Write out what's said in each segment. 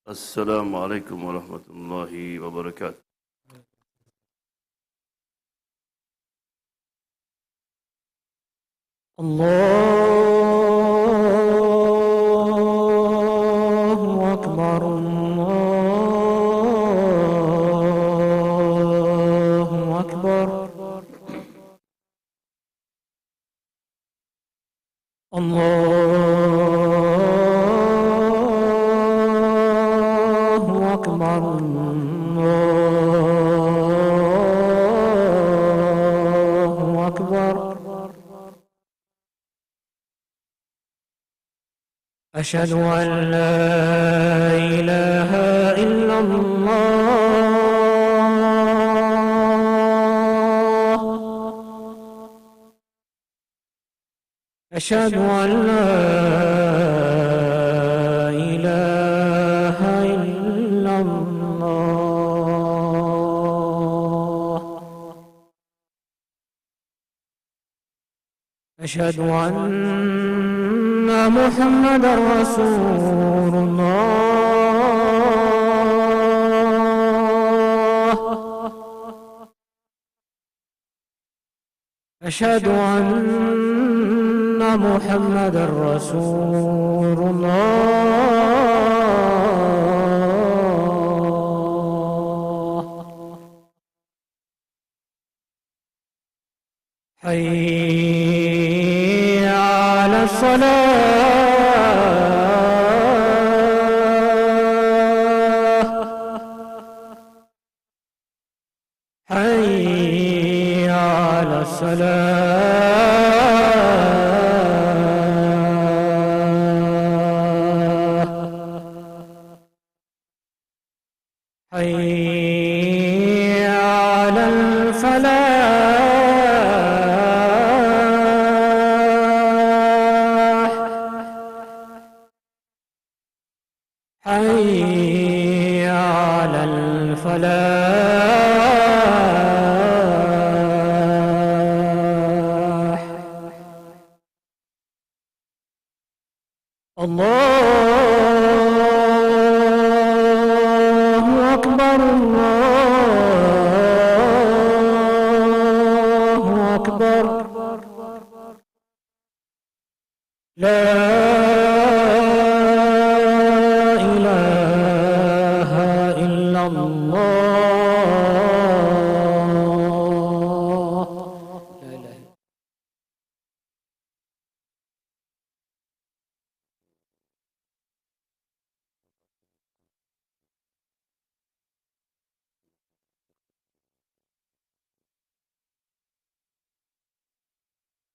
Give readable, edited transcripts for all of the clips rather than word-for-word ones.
السلام عليكم ورحمة الله وبركاته. الله أكبر الله أكبر الله أكبر الله أكبر أشهد أن لا إله إلا الله أشهد أن لا إله إلا الله أشهد أن محمدا رسول الله أشهد أن محمدا رسول الله حي على الصلاة حي على الصلاة حي على الفلاح حي على الفلاح الله أكبر الله أكبر لا إله إلا الله لا إله إلا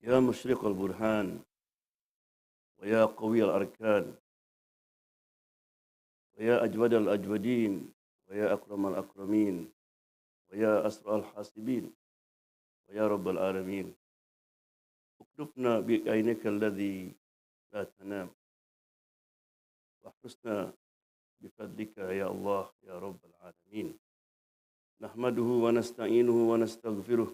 يا مشرق البرهان ويا قوي الأركان ويا أجود الأجودين ويا أكرم الأكرمين ويا أسرع الحاسبين ويا رب العالمين اكتفنا بعينك الذي لا تنام واحرسنا بفضلك يا الله يا رب العالمين نحمده ونستعينه ونستغفره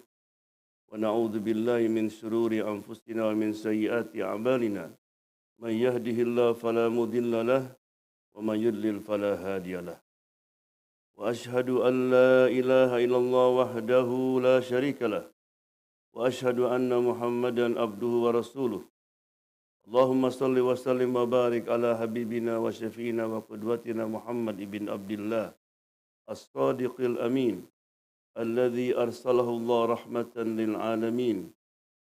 ونعوذ بالله من شرور أنفسنا ومن سيئات أعمالنا من يهده الله فلا مضل له ومن يضلل فلا هادي له وأشهد أن لا إله إلا الله وحده لا شريك له وأشهد أن محمدا عبده ورسوله اللهم صل وسلم وبارك على حبيبنا وشفينا وقدوتنا محمد بن عبد الله الصادق الأمين الذي أرسله الله رحمة للعالمين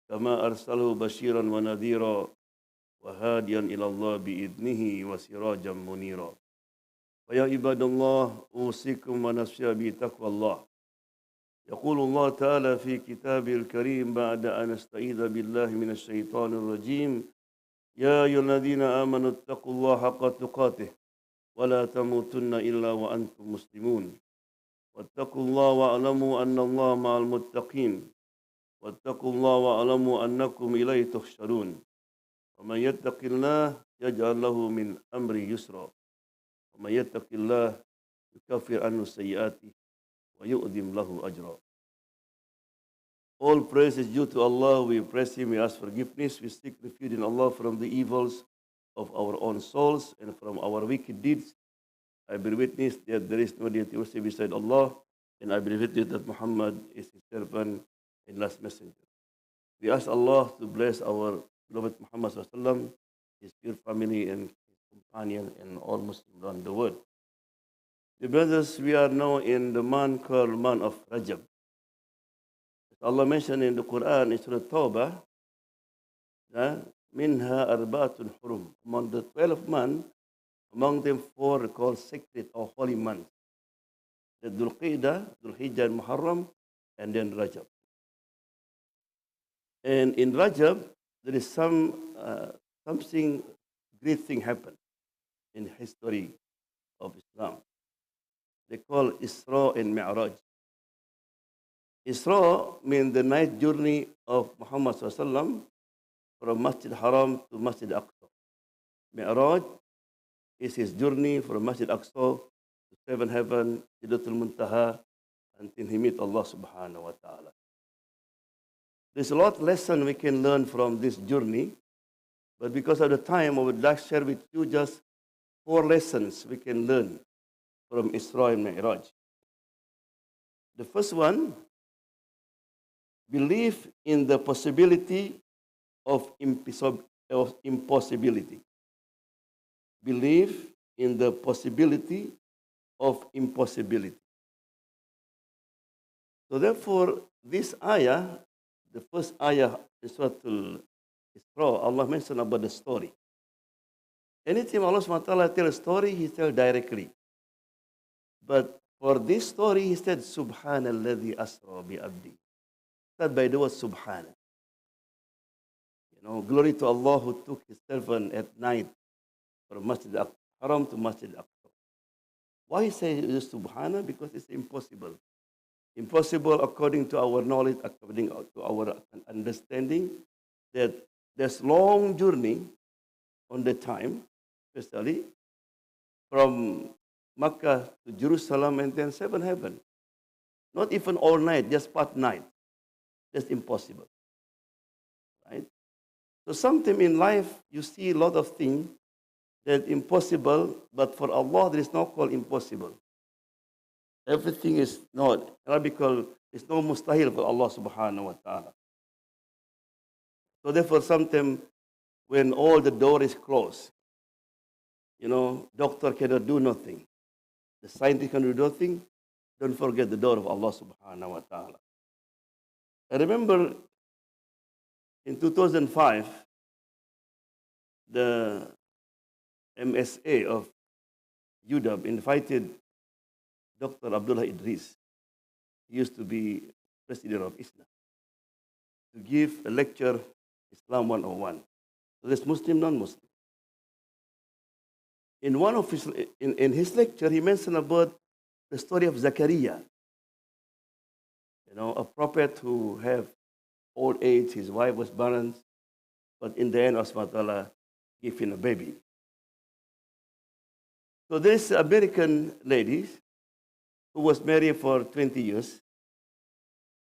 كما أرسله بشيرا ونذيرا وهاديا إلى الله بإذنه وسراجا منيرا ويا عباد الله أوصيكم ونفسي بتقوى الله يقول الله تعالى في كتابه الكريم بعد أن استعيذ بالله من الشيطان الرجيم يا أيها الذين آمنوا اتقوا الله حق تقاته ولا تموتن إلا وأنتم مسلمون واتقوا الله واعلموا أن الله مع المتقين واتقوا الله واعلموا أنكم إليه تحشرون ومن يتق الله يجعل له من أمره يسرا ومن يتق الله يكفر عنه سيئاته ويؤذم له أجرا. All praise is due to Allah. We praise Him, we ask forgiveness, we seek refuge in Allah from the evils of our own souls and from our wicked deeds. I bear witness that there is no deity worship beside Allah, and I bear witness that Muhammad is his servant and last messenger. We ask Allah to bless our beloved Muhammad SAW, his pure family and his companion and all Muslims around the world. Dear brothers, we are now in the month called month of Rajab. As Allah mentioned in the Quran in Surah Tawbah, minha arba'atun hurum. Among the 12 months, among them 4 are called sacred or holy months. The Dhul Qidah, Dhul Hijjah, and Muharram, and then Rajab. And in Rajab, there is something great thing happened in history of Islam. They call Isra and Mi'raj. Isra means the night journey of Muhammad SAW from Masjid Haram to Masjid Aqsa. Mi'raj is his journey from Masjid Aqsa to seven heaven, Sidratul Muntaha, until he meet Allah subhanahu wa ta'ala. There's a lot of lesson we can learn from this journey, but because of the time, I would like to share with you just 4 lessons we can learn from Isra and Mi'raj. The first one, believe in the possibility of impossibility. Believe in the possibility of impossibility. So therefore, this ayah, the first ayah in Surah Isra, Allah mentioned about the story. Anytime Allah SWT tells a story, He tells directly. But for this story, He said, Subhanalladhi asra bi abdi. Start by the word Subhana. Glory to Allah who took His servant at night from Masjid Haram to Masjid Aqsa. Why He says Subhana? Because it's impossible. Impossible according to our knowledge, according to our understanding, that there's long journey on the time, especially from Makkah to Jerusalem and then 7 heaven. Not even all night, just part night. That's impossible. Right? So sometimes in life, you see a lot of things that impossible, but for Allah, there is no called impossible. Everything is not. Arabical is no mustahil for Allah subhanahu wa ta'ala. So therefore, sometimes when all the door is closed, doctor cannot do nothing. The scientist can do nothing. Don't forget the door of Allah subhanahu wa ta'ala. I remember in 2005, the MSA of UW invited Dr. Abdullah Idris. He used to be president of ISNA, to give a lecture, Islam 101. So there's Muslim, non-Muslim. In one of his lecture, he mentioned about the story of Zachariah. A prophet who have old age, his wife was barren, but in the end, Allah subhanahu wa ta'ala gave him a baby. So this American lady who was married for 20 years,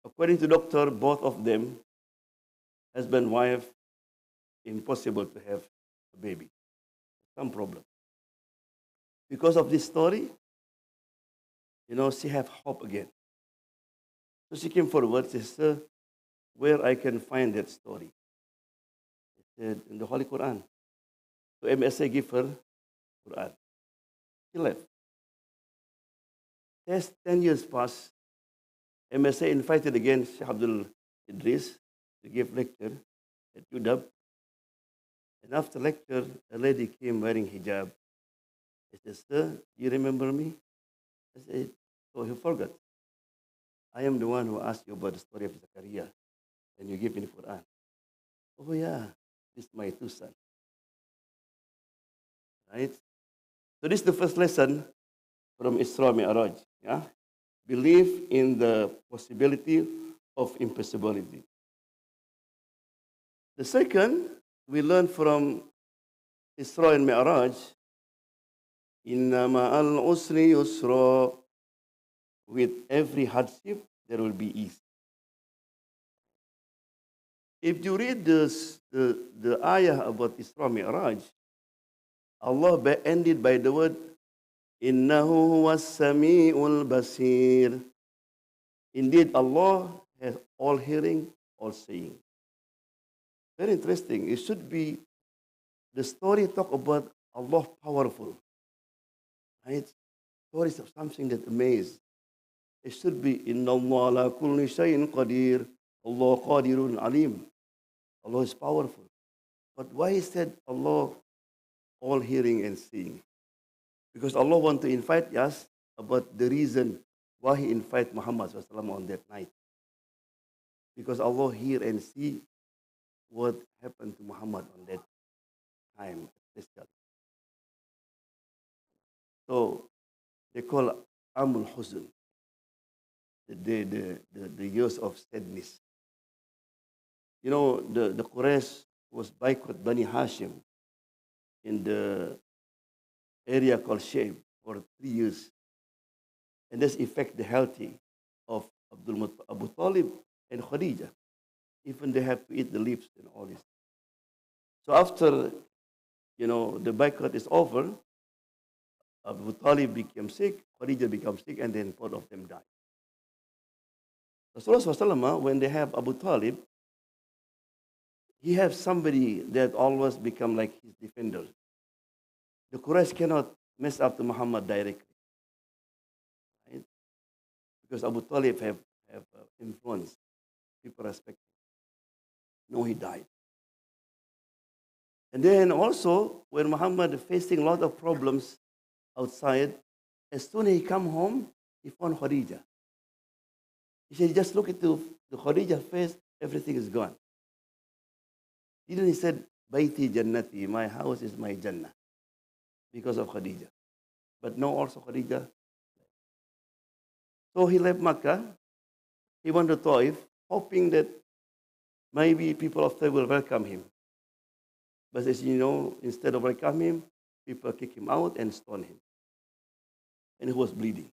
according to doctor, both of them, husband, wife, impossible to have a baby. Some problem. Because of this story, she have hope again. So she came forward, she said, where I can find that story? She said, in the Holy Quran. So MSA gave her Quran. She left. 10 years passed. MSA invited again Sheikh Abdul Idris to give lecture at UW. And after lecture, a lady came wearing hijab. She said, sir, you remember me? I said, oh, you forgot. I am the one who asked you about the story of Zachariah, and you gave me the Quran. Oh yeah, this is my 2 sons. Right? So this is the first lesson from Isra Mi'raj. Yeah? Believe in the possibility of impossibility. The second, we learn from Isra and Mi'raj, Inna ma'al usri yusra. With every hardship, there will be ease. If you read the ayah about Isra Mi'raj, Allah ended by the word Innahu huwas sami'ul basir. Indeed, Allah has all hearing, all seeing. Very interesting. It should be the story talk about Allah powerful, right? Stories of something that amazes. It should be Inna Allah ala kulli shay'in qadir. Allah qadirun alim. Allah is powerful. But why is said Allah all hearing and seeing? Because Allah want to invite us about the reason why He invite Muhammad SAW on that night. Because Allah hear and see what happened to Muhammad on that time. So they call Amul Huzn, the years of sadness. You know, the Quraysh was boycott Bani Hashim in the area called Shaib for 3 years. And this affect the healthy of Abu Talib and Khadija. Even they have to eat the leaves and all this. So after, the boycott is over, Abu Talib became sick, Khadija became sick, and then both of them died. Rasulullah, when they have Abu Talib, he has somebody that always become like his defender. The Quraysh cannot mess up to Muhammad directly, right? Because Abu Talib have influence. People respect him. No, he died. And then also, when Muhammad facing a lot of problems outside, as soon as he come home, he found Khadija. He said, just look at the Khadija face, everything is gone. Then he said, Baiti Jannati, my house is my Jannah, because of Khadija. But no, also Khadija. So he left Makkah. He went to Taif, hoping that maybe people of Taif will welcome him. But as you know, instead of welcoming him, people kick him out and stone him. And he was bleeding.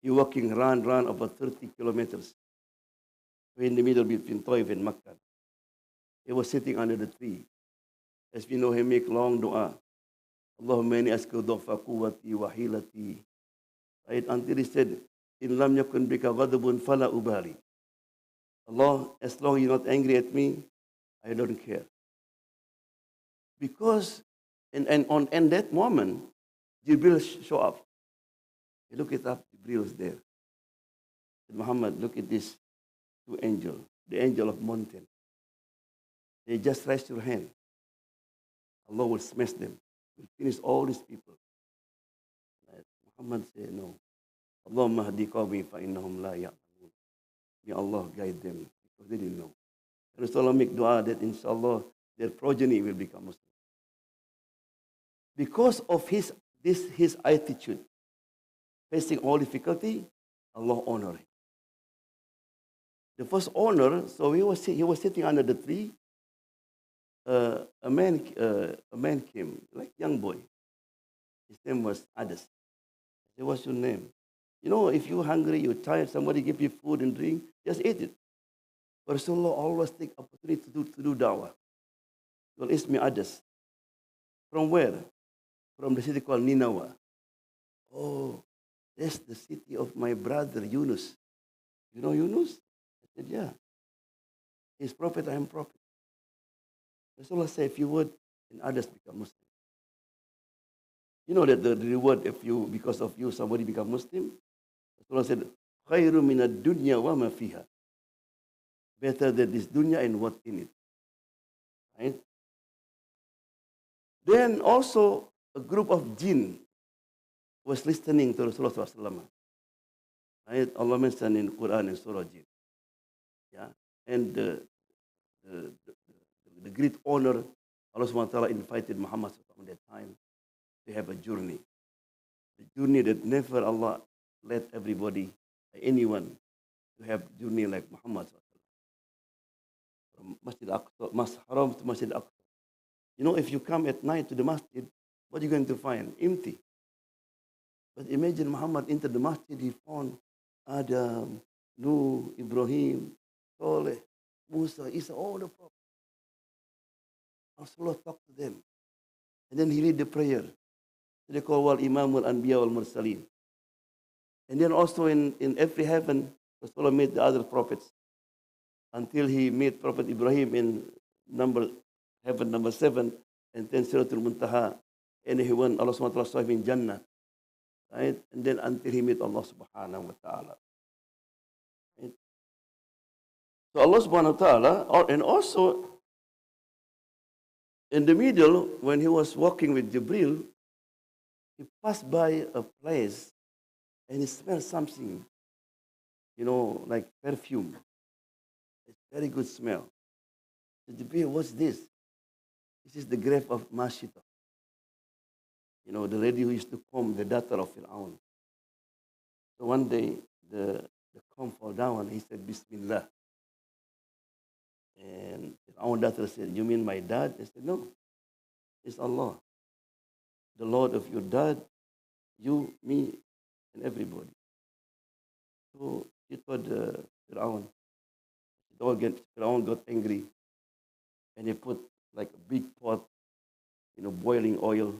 He walking, run about 30 kilometers. We're in the middle between Taif and Makkah. He was sitting under the tree. As we know, he make long dua. Allahumma inni as'aluka dha'fa quwwati wa hilati. Right? Until he said, In lam yakun bika ghadabun fala ubali. Allah, as long as you're not angry at me, I don't care. Because, and that moment, Jibril show up. He look it up, Jibril is there. Said, Muhammad, look at this two angels, the angel of mountain. They just raise your hand. Allah will smash them. Will finish all these people. Muhammad said, no. Allahumma hadi qawmi fa innahum la ya'lamun. May Allah guide them because they didn't know. Rasulullah make dua that inshallah their progeny will become Muslim. Because of his attitude, facing all difficulty, Allah honored him. The first honor, so he was sitting under the tree. A man came, like young boy. His name was Adas. I said, what's your name? You know, if you're hungry, you're tired, somebody give you food and drink, just eat it. But Rasulullah always take opportunity to do dawah. Well, Ismi Adas. From where? From the city called Nineveh. Oh, that's the city of my brother Yunus. You know Yunus? I said, yeah. He's prophet, I am prophet. Rasulullah said, if you would, and others become Muslim. You know that the reward, because of you, somebody become Muslim? Rasulullah said, khairu minad dunya wa ma fiha. Better than this dunya and what in it. Right? Then also, a group of jinn was listening to Rasulullah SAW. Right? Allah mentioned in Quran and Surah Jinn. Yeah? And the great honor, Allah SWT invited Muhammad at that time to have a journey. A journey that never Allah let everybody, anyone, to have a journey like Muhammad SAW. From Masjid Aqsa, Haram to Masjid Aqsa. You know, if you come at night to the masjid, what are you going to find? Empty. But imagine Muhammad entered the masjid, he found Adam, Nuh, Ibrahim, Soleh, Musa, Isa, all the prophets. Rasulullah talked to them. And then he read the prayer. They call wal Imam al Anbiya wal Mursaleen. And then also in every heaven, Rasulullah met the other prophets until he met Prophet Ibrahim in number heaven number 7 and then Siratul Muntaha. And he went, Allah subhanahu wa ta'ala saw him in Jannah. Right? And then until he met Allah subhanahu wa ta'ala. Right? So Allah subhanahu wa ta'ala, and also in the middle, when he was walking with Jibril, he passed by a place and he smelled something, like perfume. It's very good smell. So Jibril, what's this? This is the grave of Mashita. The lady who used to comb the daughter of Fir'aun. So one day, the comb fell down and he said, Bismillah. And our daughter said, you mean my dad? I said, no, it's Allah, the Lord of your dad, you, me, and everybody. So he told Fir'aun. Fir'aun got angry and he put like a big pot, boiling oil.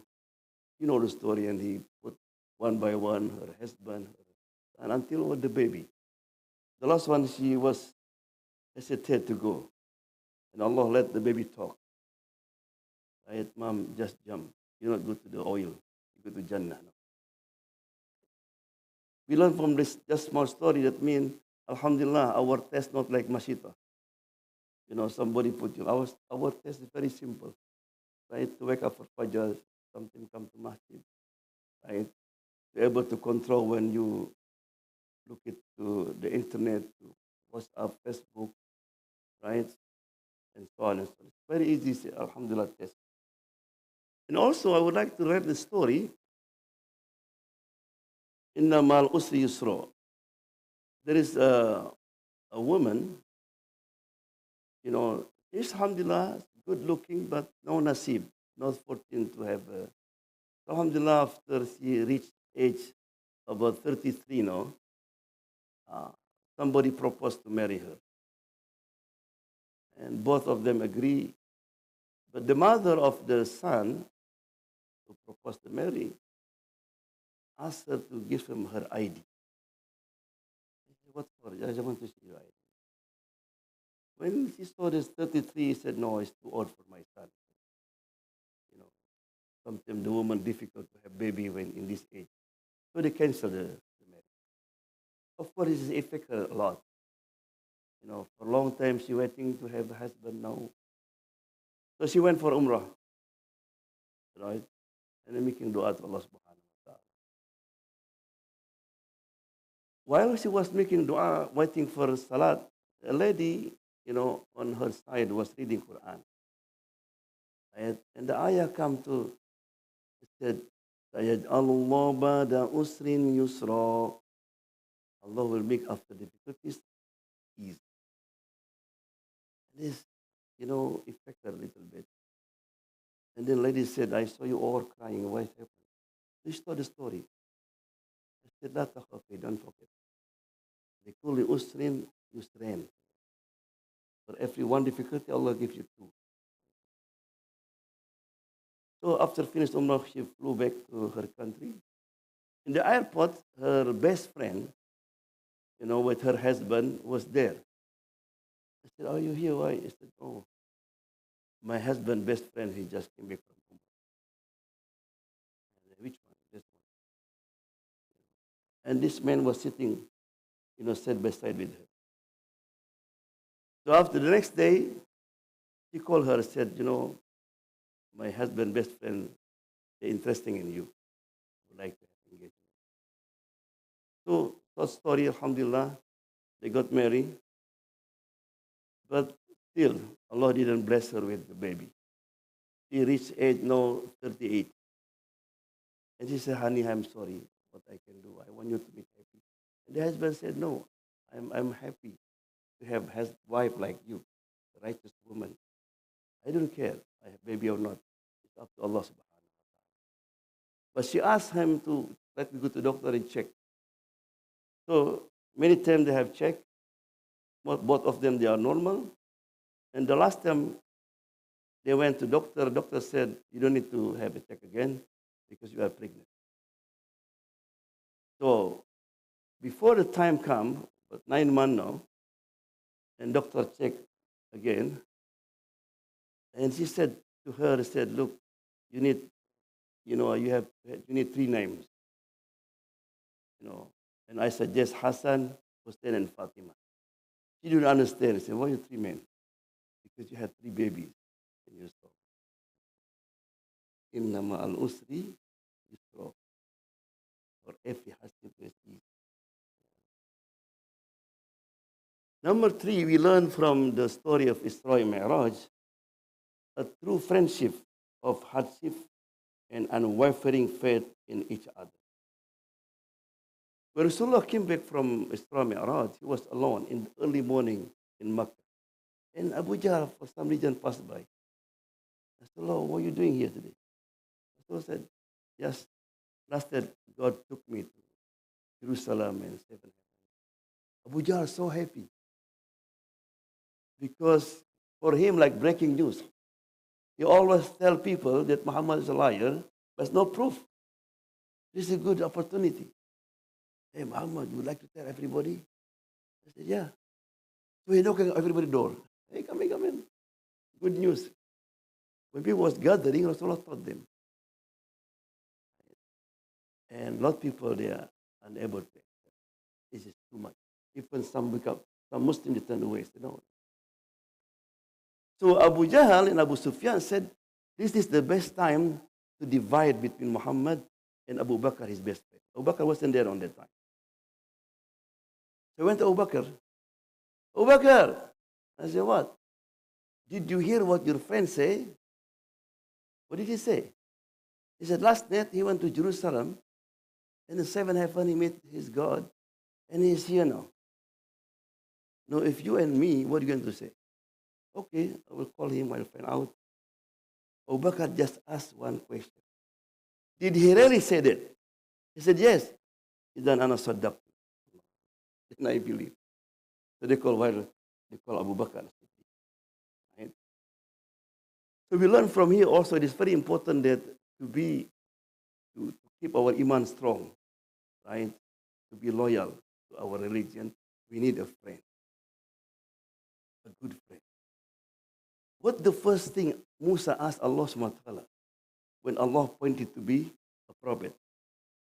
You know the story, and he put one by one her husband, and until with the baby. The last one, she was hesitant to go. And Allah let the baby talk. Right, Mom, just jump. You not go to the oil. You go to Jannah. We learn from this just small story that means, Alhamdulillah, our test not like Mashita. Somebody put you. Our test is very simple. Right? To wake up for Fajr, something come to Masjid. Right? To be able to control when you look into the internet, to WhatsApp, Facebook, right? And so on and so on. It's very easy, Alhamdulillah, test. And also, I would like to read the story. Inna mal usri yusra. There is a woman, she's, Alhamdulillah, good looking, but no nasib, not fortunate to have. Alhamdulillah, after she reached age about 33 now, somebody proposed to marry her. And both of them agree. But the mother of the son who proposed to marry asked her to give him her ID. I said, what for? I just want to see your ID. When she saw this 33, he said, no, it's too old for my son. Sometimes the woman difficult to have baby when in this age. So they canceled the marriage. Of course, it affects her a lot. For a long time, she waiting to have a husband now. So she went for Umrah, right? And then making dua to Allah subhanahu wa ta'ala. While she was making dua, waiting for Salat, a lady, on her side was reading Quran. Right? And the ayah come to, it said, Allah ba'da usrin yusra. Allah will make after difficulties easy. This, affect her a little bit. And then lady said, I saw you all crying. What happened? She told the story. I said, La takhafi, don't forget. Likulli usrin yusrain. For every one difficulty, Allah gives you two. So after finished Umrah, she flew back to her country. In the airport, her best friend, with her husband, was there. I said, are you here? Why? He said, oh, my husband, best friend, he just came back from Umrah. I said, which one? This one. And this man was sitting, side by side with her. So after the next day, he called her and said, my husband, best friend, they're interested in you. Would like to have engagement. So, short story, Alhamdulillah, they got married. But still, Allah didn't bless her with the baby. She reached age now 38. And she said, honey, I'm sorry what I can do. I want you to be happy. And the husband said, no, I'm happy to have a wife like you, a righteous woman. I don't care if I have baby or not. It's up to Allah subhanahu wa ta'ala. But she asked him to let me go to the doctor and check. So many times they have checked. Both of them, they are normal. And the last time they went to doctor said, you don't need to have a check again because you are pregnant. So before the time come, but 9 months now, and doctor checked again, and she said to her, said, look, you need, you need 3 names, and I suggest Hassan, Hussein, and Fatima. She didn't understand. She said, why are you 3 men? Because you had 3 babies in your stomach. Inna ma'al usri yusra. For every hardship there is ease. Number 3, we learn from the story of Isra Mi'raj a true friendship of hardship and unwavering faith in each other. When Rasulullah came back from Isra Mi'raj, he was alone in the early morning in Makkah. And Abu Jahl, for some reason, passed by. Rasulullah, what are you doing here today? Rasulullah said, yes, last night God took me to Jerusalem and seven heavens. Abu Jahl is so happy because for him, like breaking news. He always tell people that Muhammad is a liar, but there's no proof. This is a good opportunity. Hey, Muhammad, you would like to tell everybody? I said, yeah. So he knocked on everybody's door. Hey, come in, come in. Good news. When people was gathering, Rasulullah taught them. And a lot of people, they are unable to accept. This is too much. Even some Muslims turn away. Say, no. So Abu Jahl and Abu Sufyan said, this is the best time to divide between Muhammad and Abu Bakr, his best friend. Abu Bakr wasn't there on that time. So I went to Abu Bakr. Abu Bakr! I said, what? Did you hear what your friend say? What did he say? He said, last night he went to Jerusalem, and in 7 heaven he met his God, and he is here now. Now, if you and me, what are you going to say? Okay, I will call him, I'll find out. Abu Bakr just asked one question. Did he really say that? He said, yes. He said, Ana Saddaq. And I believe. So they call Abu Bakr. Right? So we learn from here also it is very important that to keep our iman strong, right? To be loyal to our religion, we need a friend. A good friend. What the first thing Musa asked Allah subhanahu wa ta'ala when Allah pointed to be a prophet?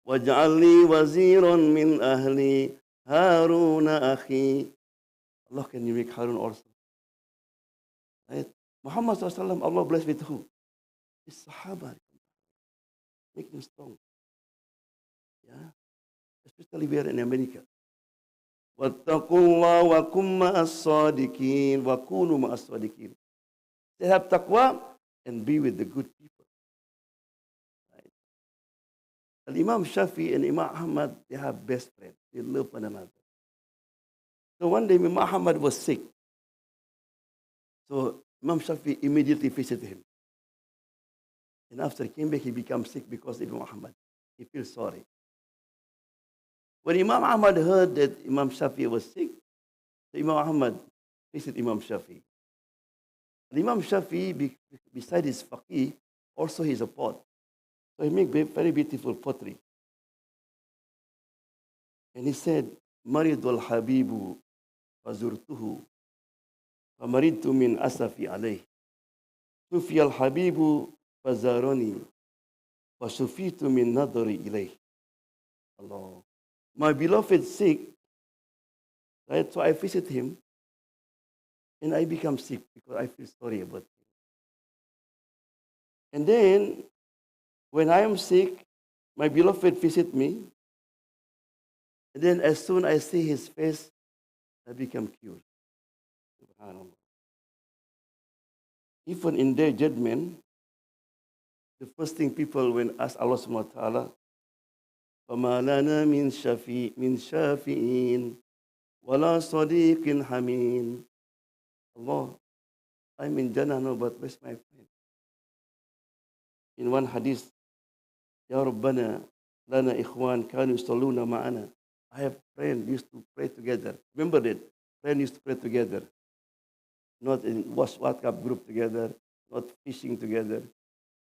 وَجَعَلْنِي وَزِيرًا مِّنْ أَهْلِي هَارُونَ أَخِي. Allah, can you make Harun also? Right? Muhammad SAW, Allah blessed with who? His Sahaba. Make him strong. Yeah? Especially we are in America. وَاتَّقُوا اللَّهَ وَكُمْ مَعَ الصَّادِقِينَ وَكُونُوا مَعَ الصَّادِقِينَ. They have taqwa and be with the good people. Right? Imam Shafi and Imam Ahmad, they have best friends. They love one another. So one day Imam Ahmad was sick. So Imam Shafi immediately visited him. And after he came back, he became sick because of Imam Ahmad. He feels sorry. When Imam Ahmad heard that Imam Shafi was sick, so Imam Ahmad visited Imam Shafi. And Imam Shafi, beside his faqih, also he's a poet. So he made very beautiful pottery. And he said, Maridul Habibu fazurtuhu famaridtu min asafi alayh. Sufi al-Habibu fazarani fasufitu min nadari ilayh. Allah. My beloved is sick, right? So I visit him, and I become sick because I feel sorry about him. And then, when I am sick, my beloved visit me, and then as soon as I see his face, I become cured. Subhanallah. Even in their judgment, the first thing people when ask Allah subhanahu wa ta'ala, فَمَا لَنَا مِنْ شَافِئِينَ وَلَا صَدِيقٍ حَمِينَ. Allah, I'm in Jannah now, but where's my friend? In one hadith, Ya Rabbana, lana ikhwan kanu yusalluna ma'ana. I have friends used to pray together. Remember that? Friends used to pray together. Not in WhatsApp group together, not fishing together.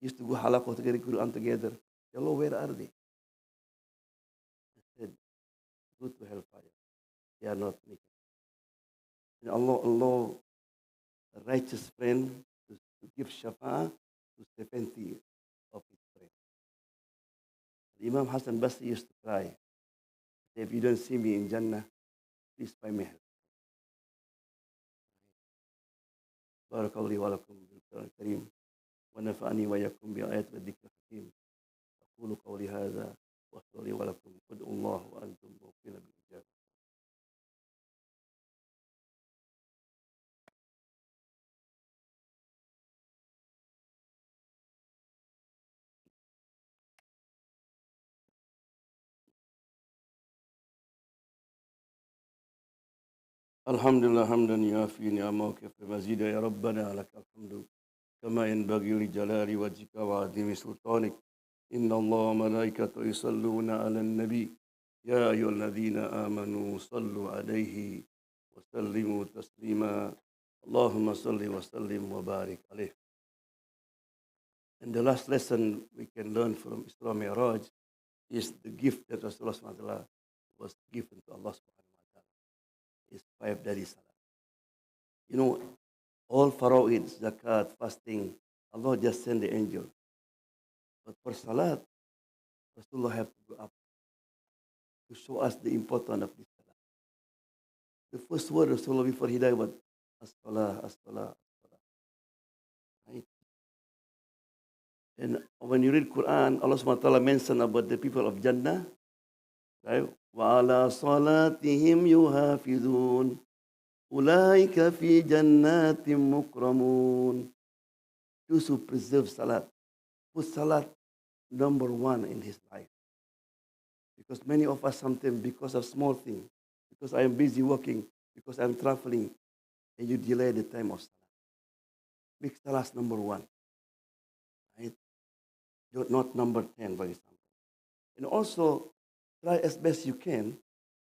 Used to go halaqah together, Quran together. Ya Allah, where are they? I said, go to hellfire. They are not making. And Allah, a righteous friend, to give shafa'ah to 70 of his friends. Imam Hassan Basri used to cry. If you don't see me in Jannah, please find me help. بارك الله ولكم بالقرآن الكريم ونفعني وإياكم بآيات والذكر الحكيم. أقول قولي هذا وأستغفر لي ولكم وادعوا الله وأنتم موقنون بالإجابة. الحمد لله حمدا يوافي نعمه وكفى مزيدا يا ربنا لك الحمد كما ينبغي لجلال وجهك وعظيم سلطانك. إن الله وملائكته يصلون على النبي يا أيها الذين آمنوا صلوا عليه وسلموا تسليما. اللهم صل وسلم وبارك عليه. And the last lesson we can learn from Isra Mi'raj is the gift that Rasulullah was given to Allah subhanahu wa ta'ala. Is 5 daily salah. You know, all faraid, zakat, fasting, Allah just send the angel. But for salat, Rasulullah have to go up to show us the importance of this salah. The first word Rasulullah before he died was as-salah, as-salah, as-salah. Right? And when you read Quran, Allah subhanahu wa ta'ala mentioned about the people of Jannah. Right? وَعَلَى صَلَاتِهِمْ يُحَافِظُونَ أُولَٰئِكَ فِي جَنَّاتٍ مُكْرَمُونَ. Those who preserve salat, put salat number one in his life. Because many of us sometimes, because of small things, because I am busy working, because I am traveling, and you delay the time of salat. Make salat number one. Right? Not number 10, for example. And also, try as best you can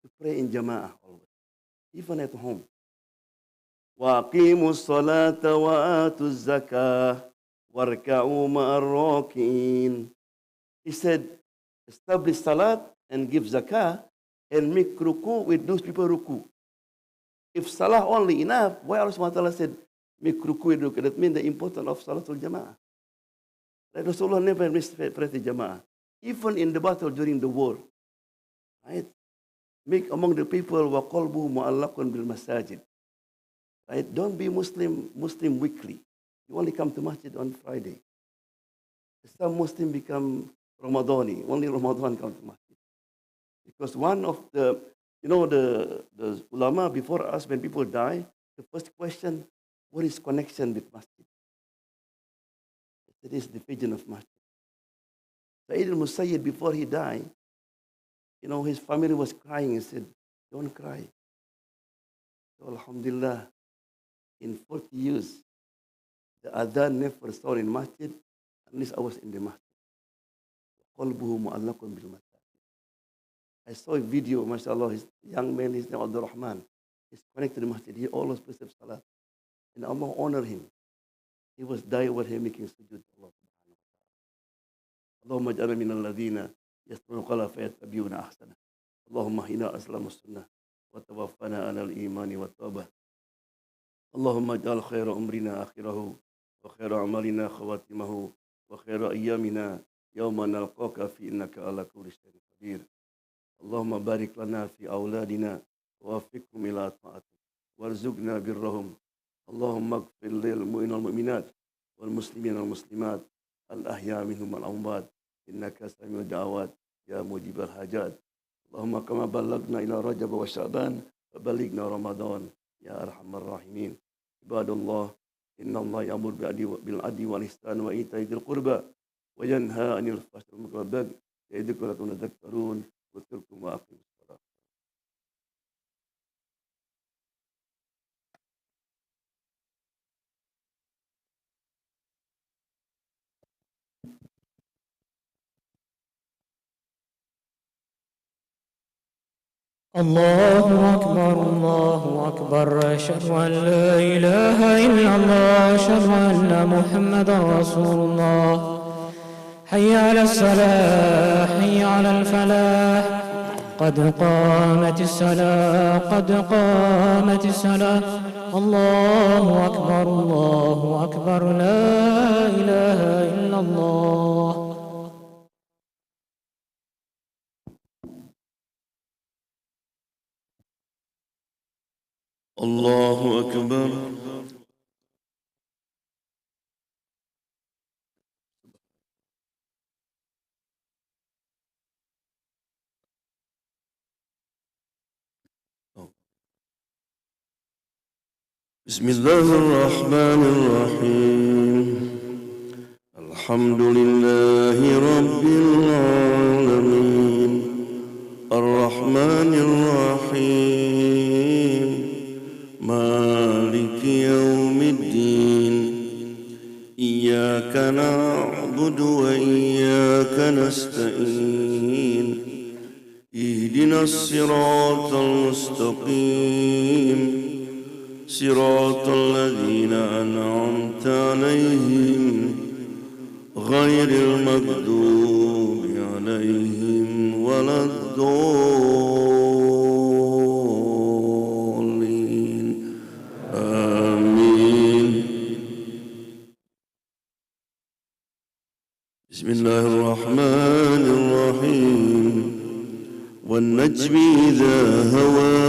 to pray in jama'ah always, even at home. وَأَقِيمُوا الصَّلَاةَ وَآتُوا الزَّكَاةَ وَارْكَعُوا مَعَ الرَّاكِعِينَ. He said, establish salat and give zakah and make ruku with those people ruku. If salah only enough, why Allah subhanahu wa ta'ala said, make ruku with ruku? That means the importance of salatul jama'ah. Like Rasulullah never missed prayer jama'ah. Even in the battle during the war. Right? Make among the people وَقَلْبُهُ مُعَلَّقٌ بِالْمَسَاجِدِ. Right? Don't be Muslim weekly. You only come to masjid on Friday. Some Muslims become Ramadani. Only Ramadan come to masjid. Because one of the, the ulama before us, when people die, the first question, what is connection with masjid? It is the vision of masjid. Sayyid al-Musayyid, before he died, his family was crying. He said, don't cry. So, alhamdulillah, in 40 years, the adhan never sounded in masjid, at least I was in the masjid. قَلْبُهُ مُعَلَّقٌ بِالْمَسَاجِدِ. I saw a video, mashallah, his young man, his name Abdul Rahman. He's connected to the masjid. He always preserves salat. And Allah honor him. He was died over him making sujood to Allah subhanahu wa ta'ala. Allahumma ja'alna min alladhina يستمعون القول فيتبعون أحسنه. اللهم اهدنا أسلم السنة وتوفنا على الإيمان والتوبة. اللهم اجعل خير أمرنا آخره وخير أعمالنا خواتمه وخير أيامنا يوم نلقاك في إنك على كل شيء قدير. اللهم بارك لنا في أولادنا ووفقهم إلى طاعتك وارزقنا برهم. اللهم اغفر للمؤمنين والمؤمنات والمسلمين والمسلمات الأحياء منهم والأموات إنك سميع الدعوات يا مجيب الحاجات. اللهم كما بلغنا إلى رجب وشعبان فبلغنا رمضان يا أرحم الراحمين. عباد الله إن الله يأمر بالعدل والإحسان وإيتاء ذي القربى وينهى عن الفحشاء والمنكر والبغي يعظكم لعلكم تذكرون. واذكركم وأقيموا الصلاة. الله أكبر أشهد أن لا إله إلا الله أشهد أن محمدا رسول الله حي على الصلاة حي على الفلاح قد قامت الصلاة قد قامت الصلاة الله أكبر لا إله إلا الله. الله أكبر. بسم الله الرحمن الرحيم. الحمد لله رب العالمين الرحمن الرحيم مالك يوم الدين إياك نعبد وإياك نستعين اهدنا الصراط المستقيم صراط الذين أنعمت عليهم غير المغضوب عليهم ولا الضالين آمين. بسم الله الرحمن الرحيم. والنجم إذا هوى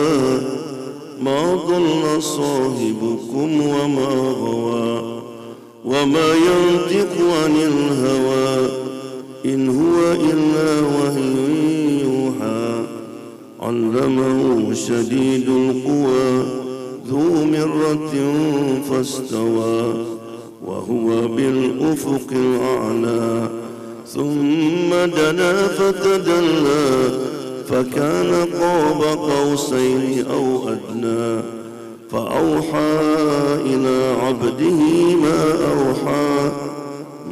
ما ضل صاحبكم وما غوى وما ينطق عن الهوى إن هو إلا وحي يوحى علمه شديد القوى ذو مرة فاستوى وهو بالأفق الأعلى ثم دنا فتدلى فكان قاب قوسين أو أدنى فأوحى إلى عبده ما أوحى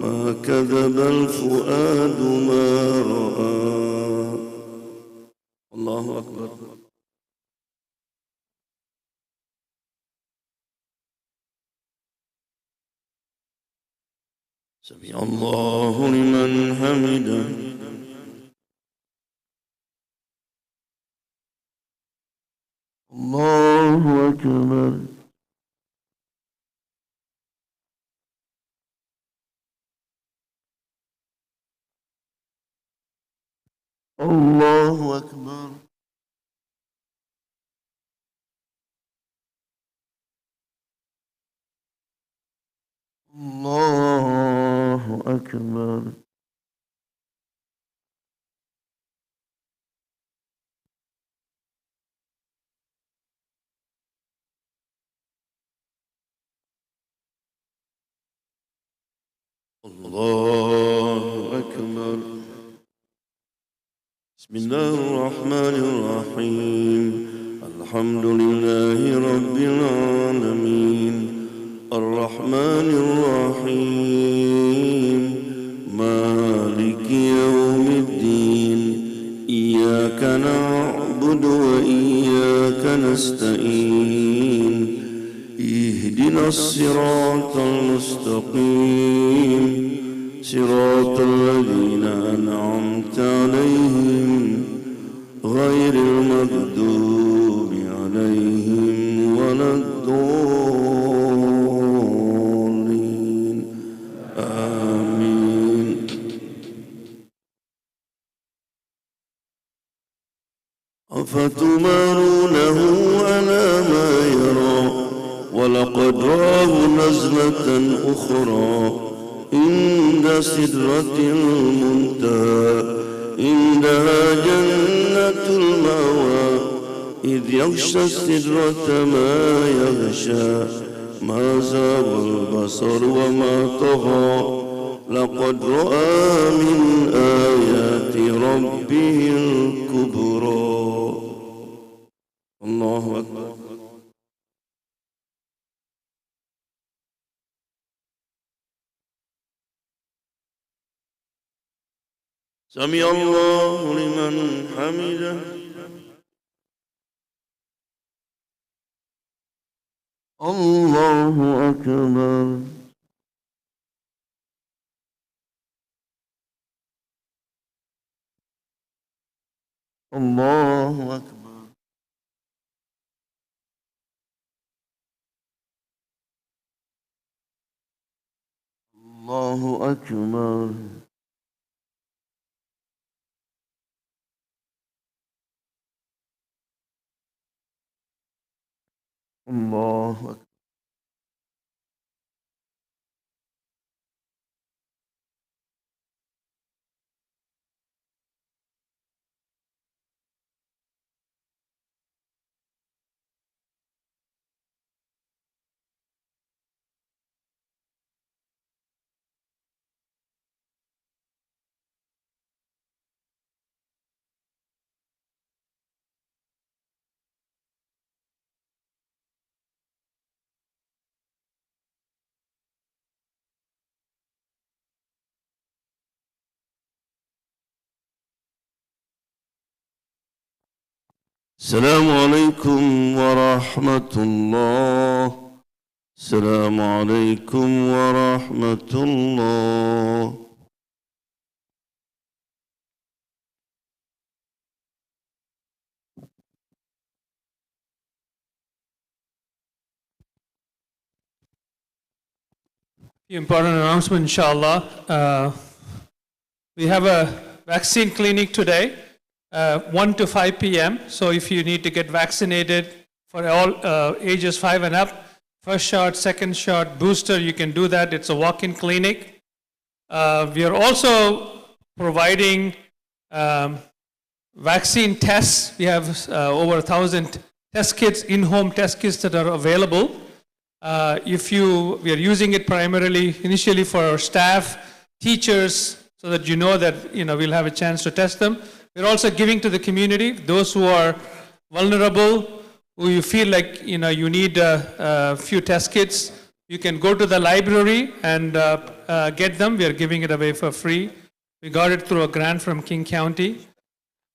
ما كذب الفؤاد ما رأى. الله أكبر. سمع الله لمن حمده. الله أكبر. الله أكبر. الله أكبر. الله أكبر. بسم الله الرحمن الرحيم. الحمد لله رب العالمين الرحمن الرحيم مالك يوم الدين إياك نعبد وإياك نستعين اهدنا الصراط المستقيم صراط الذين أنعمت عليهم غير المغضوب عليهم ولا الضالين آمين. أفتمارونه على ما يرى ولقد راه نزلة أخرى عند سدرة المنتهى عندها جنة المأوى إذ يغشى السدرة ما يغشى ما زاغ البصر وما طغى لقد رأى من آيات ربه الكبرى. الله أكبر. سمع الله لمن حمده. الله أكبر. الله أكبر الله أكبر الله أكبر السلام عليكم ورحمة الله السلام عليكم ورحمة الله Important announcement, inshallah. We have a vaccine clinic today, 1 to 5 p.m. So if you need to get vaccinated for all ages 5 and up, first shot, second shot, booster, you can do that. It's a walk-in clinic. We are also providing vaccine tests. We have over 1,000 test kits, in-home test kits that are available. We are using it primarily initially for our staff, teachers, so that you know that we'll have a chance to test them. We're also giving to the community, those who are vulnerable, who you feel like you need a few test kits. You can go to the library and get them. We are giving it away for free. We got it through a grant from King County.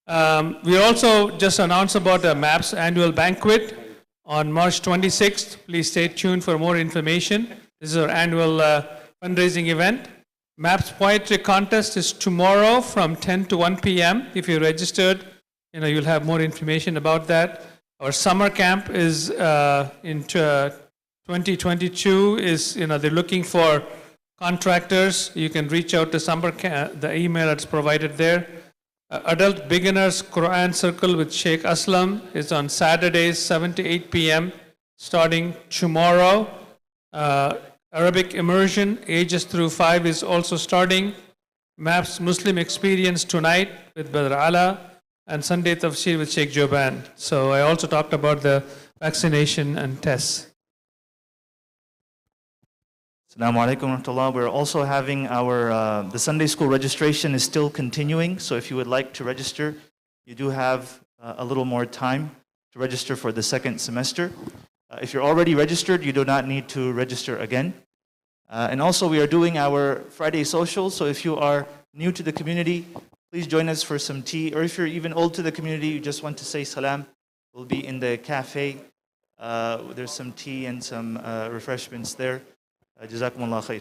We also just announced about the MAPS annual banquet on March 26th. Please stay tuned for more information. This is our annual fundraising event. MAPS Poetry Contest is tomorrow from 10 to 1 p.m. If you're registered, you'll have more information about that. Our summer camp is in 2022. They're looking for contractors. You can reach out to summer camp. The email that's provided there. Adult Beginners Quran Circle with Sheikh Aslam is on Saturdays, 7 to 8 p.m. starting tomorrow. Arabic Immersion, ages through 5 is also starting. MAPS Muslim Experience tonight with Brother Ala and Sunday Tafsir with Sheikh Joban. So I also talked about the vaccination and tests. Assalamu alaikum wa rahmatullah. We're also having the Sunday school registration is still continuing. So if you would like to register, you do have a little more time to register for the second semester. If you're already registered, you do not need to register again. And also we are doing our Friday socials. So if you are new to the community, please join us for some tea. Or if you're even old to the community, you just want to say salam, we'll be in the cafe. There's some tea and some refreshments there. جزاكم الله خير.